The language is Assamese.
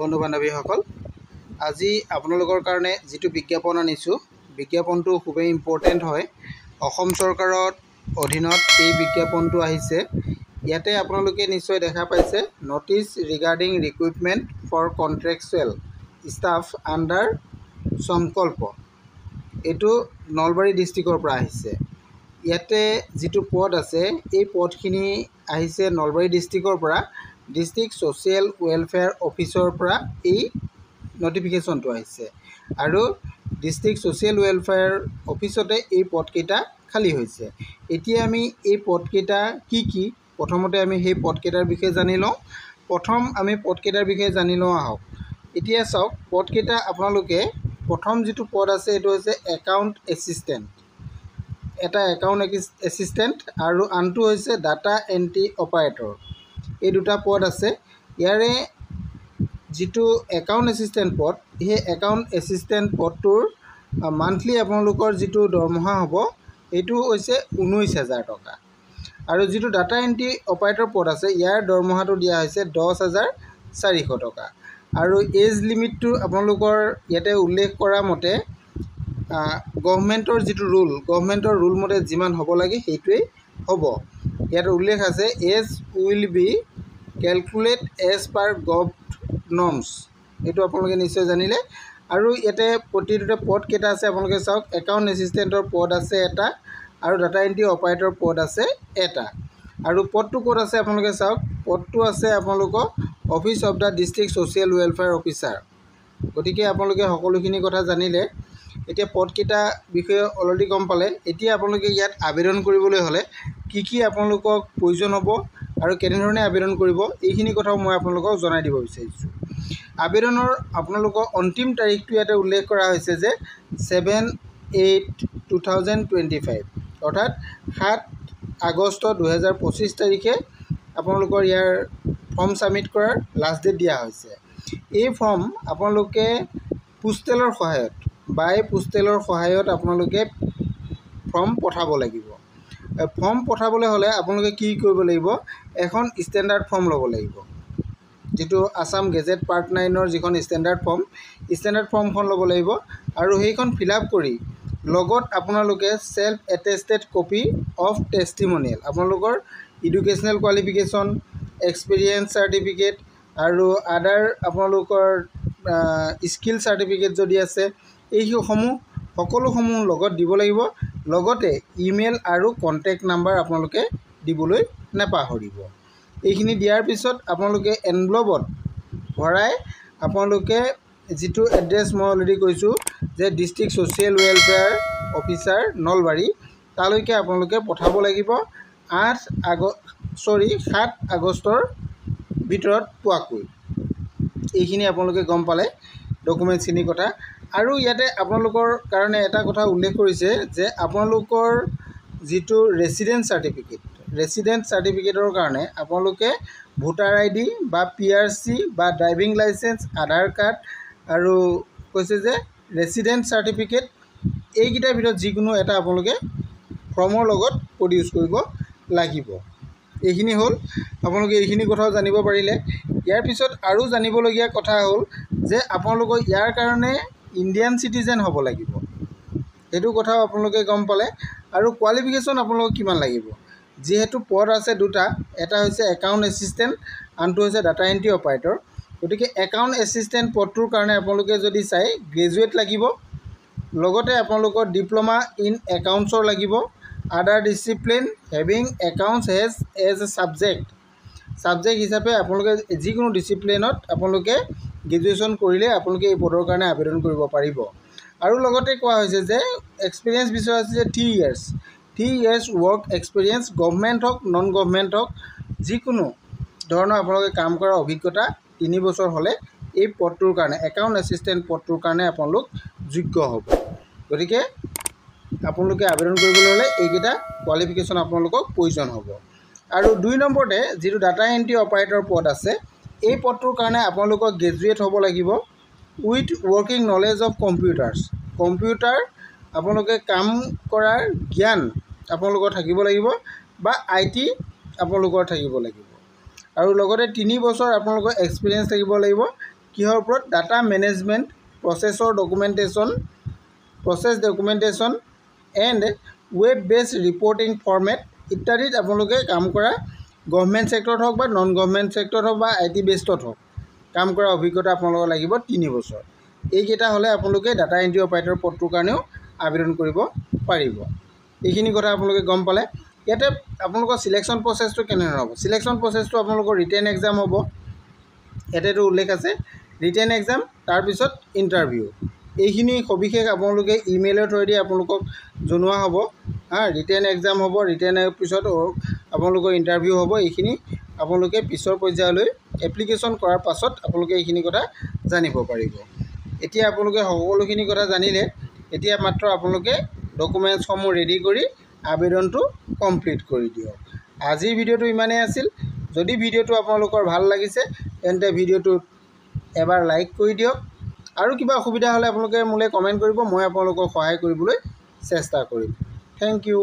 বন্ধু বান্ধৱীসকল, আজি আপোনালোকৰ কাৰণে যিটো বিজ্ঞাপন আনিছোঁ, বিজ্ঞাপনটো খুবেই ইম্পৰ্টেণ্ট হয়। অসম চৰকাৰৰ অধীনত এই বিজ্ঞাপনটো আহিছে। ইয়াতে আপোনালোকে নিশ্চয় দেখা পাইছে, notice regarding recruitment for contractual staff under Sankalp. এইটো নলবাৰী ডিষ্ট্ৰিক্টৰ পৰা আহিছে। ইয়াতে যিটো পদ আছে, এই পদখিনি আহিছে নলবাৰী ডিষ্ট্ৰিক্টৰ পৰা। ডিষ্ট্ৰিক্ট ছ'চিয়েল ৱেলফেয়াৰ অফিচৰ পৰা এই নটিফিকেশ্যনটো আহিছে আৰু ডিষ্ট্ৰিক্ট ছ'চিয়েল ৱেলফেয়াৰ অফিচতে এই পদকেইটা খালী হৈছে। এতিয়া আমি এই পদকেইটা কি প্ৰথমতে আমি সেই পদকেইটাৰ বিষয়ে জানি লওঁ। প্ৰথম আমি পদকেইটাৰ বিষয়ে জানি লওঁ আহক। এতিয়া চাওক, পদকেইটা আপোনালোকে প্ৰথম যিটো পদ আছে এইটো হৈছে একাউণ্ট এছিষ্টেণ্ট। এটা একাউণ্ট এছিষ্টেণ্ট আৰু আনটো হৈছে ডাটা এণ্ট্ৰি অপাৰেটৰ। এই দুটা পদ আছে। ইয়াৰে যিটো একাউণ্ট এছিষ্টেণ্ট পদ, সেই একাউণ্ট এছিষ্টেণ্ট পদটোৰ মান্থলি আপোনালোকৰ যিটো দৰমহা হ'ব এইটো হৈছে 19,000 টকা। আৰু যিটো ডাটা এণ্ট্ৰি অপাৰেটৰ পদ আছে, ইয়াৰ দৰমহাটো দিয়া হৈছে 10,400 টকা। আৰু এজ লিমিটটো আপোনালোকৰ ইয়াতে উল্লেখ কৰা মতে গভৰ্ণমেণ্টৰ যিটো গভৰ্ণমেণ্টৰ ৰুল মতে যিমান হ'ব লাগে সেইটোৱেই হ'ব। ইয়াত উল্লেখ আছে, age will be calculated as per gov norms. এইটো আপোনালোকে নিশ্চয় জানিলে। আৰু ইয়াতে প্ৰতিটোতে পদ কেইটা আছে আপোনালোকে চাওক, একাউণ্ট এছিষ্টেণ্টৰ পদ আছে এটা আৰু ডাটা এণ্ট্ৰি অপাৰেটৰ পদ আছে এটা। আৰু পদটো ক'ত আছে আপোনালোকে চাওক, পদটো আছে আপোনালোকৰ office of the district social welfare officer. গতিকে আপোনালোকে সকলোখিনি কথা জানিলে। এতিয়া পদকেইটা বিষয়ে অলৰেডি গম পালে। এতিয়া আপোনালোকে ইয়াত আবেদন কৰিবলৈ হ'লে কি আপোনালোকক প্ৰয়োজন হ'ব আৰু কেনেধৰণে আবেদন কৰিব, এইখিনি কথাও মই আপোনালোকক জনাই দিব বিচাৰিছোঁ। আবেদনৰ আপোনালোকৰ অন্তিম তাৰিখটো ইয়াতে উল্লেখ কৰা হৈছে যে 7/8/2025, অৰ্থাৎ 7 আগষ্ট 2025 তাৰিখে আপোনালোকৰ ইয়াৰ ফৰ্ম ছাবমিট কৰাৰ লাষ্ট ডেট দিয়া হৈছে। এই ফৰ্ম আপোনালোকে পোষ্টেলৰ সহায়ত বাই পোষ্টেলৰ সহায়ত আপোনালোকে ফৰ্ম পঠাব লাগিব। ফৰ্ম পঠাবলৈ হ'লে আপোনালোকে কি কৰিব লাগিব, এখন ষ্টেণ্ডাৰ্ড ফৰ্ম ল'ব লাগিব। যিটো আছাম গেজেট পাৰ্ট 9ৰ যিখন ষ্টেণ্ডাৰ্ড ফৰ্মখন ল'ব লাগিব। আৰু সেইখন ফিল আপ কৰি লগত আপোনালোকে ছেল্ফ এটেষ্টেড কপি অফ টেষ্টিমনিয়েল, আপোনালোকৰ এডুকেশ্যনেল কোৱালিফিকেশ্যন, এক্সপিৰিয়েঞ্চ চাৰ্টিফিকেট আৰু আদাৰ আপোনালোকৰ স্কিল চাৰ্টিফিকেট যদি আছে, এইসমূহ সকলোসমূহ লগত দিব লাগিব। লগতে ইমেইল আৰু কণ্টেক্ট নাম্বাৰ আপোনালোকে দিবলৈ নাপাহৰিব। এইখিনি দিয়াৰ পিছত আপোনালোকে এনভলপত ভৰাই আপোনালোকে যিটো এড্ৰেছ মই অলৰেডি কৈছোঁ যে district social welfare officer Nalbari, তালৈকে আপোনালোকে পঠাব লাগিব 7 আগষ্টৰ ভিতৰত পোৱাকৈ। এইখিনি আপোনালোকে গম পালে ডকুমেণ্টছখিনিৰ কথা। আৰু ইয়াতে আপোনালোকৰ কাৰণে এটা কথা উল্লেখ কৰিছে যে আপোনালোকৰ যিটো ৰেচিডেণ্ট চাৰ্টিফিকেটৰ কাৰণে আপোনালোকে ভোটাৰ ID বা PRC বা ড্ৰাইভিং লাইচেঞ্চ, আধাৰ কাৰ্ড আৰু কৈছে যে ৰেচিডেণ্ট চাৰ্টিফিকেট, এইকেইটাৰ ভিতৰত যিকোনো এটা আপোনালোকে ফৰ্মৰ লগত প্ৰডিউচ কৰিব লাগিব। এইখিনি হ'ল, আপোনালোকে এইখিনি কথাও জানিব পাৰিলে। ইয়াৰ পিছত আৰু জানিবলগীয়া কথা হ'ল যে আপোনালোকৰ ইয়াৰ কাৰণে ইণ্ডিয়ান চিটিজেন হ'ব লাগিব। সেইটো কথাও আপোনালোকে গম পালে। আৰু কোৱালিফিকেশ্যন আপোনালোকক কিমান লাগিব, যিহেতু পদ আছে দুটা, এটা হৈছে একাউণ্ট এছিষ্টেণ্ট, আনটো হৈছে ডাটা এণ্ট্ৰি অপাৰেটৰ। গতিকে একাউণ্ট এছিষ্টেণ্ট পদটোৰ কাৰণে আপোনালোকে যদি চাই, গ্ৰেজুৱেট লাগিব, লগতে আপোনালোকৰ ডিপ্ল'মা ইন একাউণ্টছৰ লাগিব, other discipline having accounts as a subject হিচাপে আপোনালোকে যিকোনো ডিচিপ্লিনত আপোনালোকে গ্ৰেজুৱেশ্যন কৰিলে আপোনালোকে এই পদৰ কাৰণে আবেদন কৰিব পাৰিব। আৰু লগতে কোৱা হৈছে যে এক্সপিৰিয়েঞ্চ বিচৰা হৈছে যে 3 years ৱৰ্ক এক্সপিৰিয়েঞ্চ, গভমেণ্ট হওক নন গভমেণ্ট হওক, যিকোনো ধৰণৰ আপোনালোকে কাম কৰাৰ অভিজ্ঞতা 3 বছৰ হ'লে এই পদটোৰ কাৰণে, একাউণ্ট এছিষ্টেণ্ট পদটোৰ কাৰণে আপোনালোক যোগ্য হ'ব। গতিকে আপোনালোকে আবেদন কৰিবলৈ হ'লে এইকেইটা কোৱালিফিকেশ্যন আপোনালোকক প্ৰয়োজন হ'ব। আৰু 2 নম্বৰতে যিটো ডাটা এণ্ট্ৰি অপাৰেটৰ পদ আছে, এই পদটোৰ কাৰণে আপোনালোকক গ্ৰেজুৱেট হ'ব লাগিব with working knowledge of computer আপোনালোকে কাম কৰাৰ জ্ঞান আপোনালোকৰ থাকিব লাগিব বা IT আপোনালোকৰ থাকিব লাগিব। আৰু লগতে 3 বছৰ আপোনালোকৰ এক্সপিৰিয়েঞ্চ থাকিব লাগিব কিহৰ ওপৰত data management process documentation and web বেছ ৰিপৰ্টিং ফৰ্মেট ইত্যাদিত আপোনালোকে কাম কৰা গভৰ্ণমেণ্ট ছেক্টৰত হওক বা নন গভৰ্ণমেণ্ট ছেক্টৰত হওক বা IT বেছডত হওক কাম কৰা অভিজ্ঞতা আপোনালোকৰ লাগিব 3 বছৰ। এইকেইটা হ'লে আপোনালোকে ডাটা এণ্ট্ৰি অপাৰেটৰ পদটোৰ কাৰণেও আবেদন কৰিব পাৰিব। এইখিনি কথা আপোনালোকে গম পালে। ইয়াতে আপোনালোকৰ সিলেকশ্যন প্ৰচেছটো কেনেধৰণৰ হ'ব। সিলেকশ্যন প্ৰচেছটো আপোনালোকৰ ৰিটেন এক্সাম হ'ব। ইয়াতেতো উল্লেখ আছে ৰিটেন এক্সাম, তাৰপিছত ইণ্টাৰভিউ। এইখিনি সবিশেষ আপোনালোকে ইমেইলৰ থ্ৰুৱেদি আপোনালোকক জনোৱা হ'ব। ৰিটেন এক্সাম হ'ব, ৰিটেনৰ পিছত আপোনালোকৰ ইণ্টাৰভিউ হ'ব। এইখিনি আপোনালোকে পিছৰ পৰ্যায়লৈ এপ্লিকেশ্যন কৰাৰ পাছত আপোনালোকে এইখিনি কথা জানিব পাৰিব। এতিয়া আপোনালোকে সকলোখিনি কথা জানিলে, এতিয়া মাত্ৰ আপোনালোকে ডকুমেণ্টছসমূহ ৰেডি কৰি আবেদনটো কমপ্লিট কৰি দিয়ক। আজিৰ ভিডিঅ'টো ইমানেই আছিল। যদি ভিডিঅ'টো আপোনালোকৰ ভাল লাগিছে তেন্তে ভিডিঅ'টোত এবাৰ লাইক কৰি দিয়ক। আৰু কিবা অসুবিধা হ'লে আপোনালোকে মোলৈ কমেণ্ট কৰিব, মই আপোনালোকক সহায় কৰিবলৈ চেষ্টা কৰিম। Thank U.